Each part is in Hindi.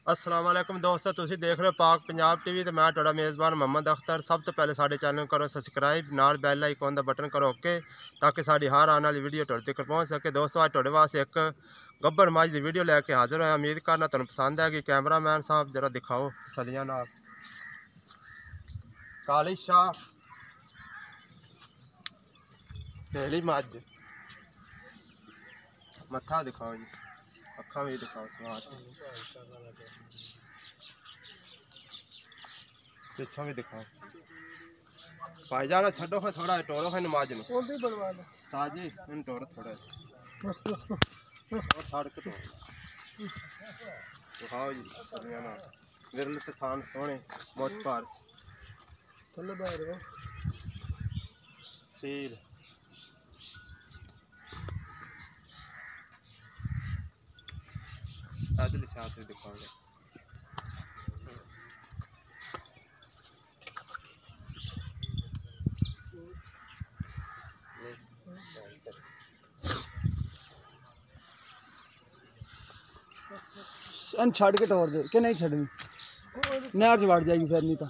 अस्सलाम वालेकुम दोस्तों, तुसीं देख रहे हो पाक पंजाब टीवी। तो मैं तुहाडा मेज़बान मोहम्मद अख्तर। सब तो पहले साडे चैनल करो सबसक्राइब, नाल बैल आइकॉन दा बटन करो ओके, ताकि साडी हर आने वाली वीडियो तुहाडे तक पहुँच सके। दोस्तों अज तुहाडे वास्ते एक गब्बर मज की वीडियो लैके हाजिर होया। उम्मीद करना तुहानूं पसंद आएगी। कैमरामैन साहब जरा दिखाओ सलियां नाल काली शाह पहली मज, मत्था दिखाओ जी, अखा भी दिखाओ, स्वाद पिछा भी दिखाओ। भाईजान छो फिर थोड़ा टोरो फिर नमाज साजी इन टोरो थोड़ा छड़ के दिखाओ जी। विरल स्थान सोने मोट पर सील अदली साथ दिखाओ। छड़ के टोर दे कि नहीं छड़नी, नहर च वड़ जाएगी फिर, नहीं तो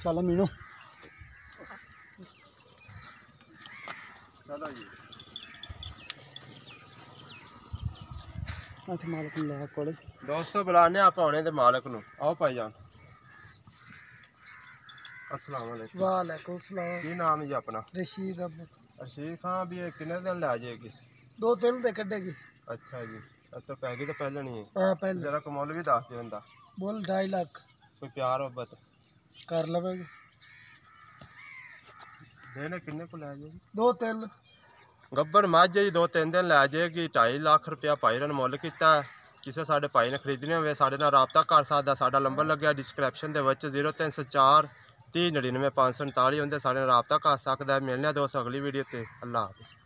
चलो मीनू चलो जी। मालक लै कोले दोस्तों बुलाने आप आने दे मालक नूं। आओ भाईजान। अस्सलाम वालेकुम। वालेकुम सलाम। की नाम है जी अपना? रशीद अब्बू। रशीद खान भी कितने दिन लै जाएगी? 2-3 दे कटेगी। अच्छा जी, तो पैगी तो पहले नहीं है। हाँ पहले जरा कमोल भी दस दे बंदा बोल 2.5 लाख कोई प्यार मोहब्बत कर लवेगी। देने किन्ने को लै जाएगी? 2-3 गब्बर मझ जी 2-3 दिन लै जाएगी। 2.5 लाख रुपया भाई ने मुल किया। किसी साढ़े भाई ने खरीदने होवे साढ़े नाल राबता कर सकदा। साडा नंबर लग्या डिस्क्रिप्शन दे विच 0304 30 99 549 उनके साढ़े राबता कर सकदा है। मिलने दोस्त अगली वीडियो ते। अल्लाह हाफिज़।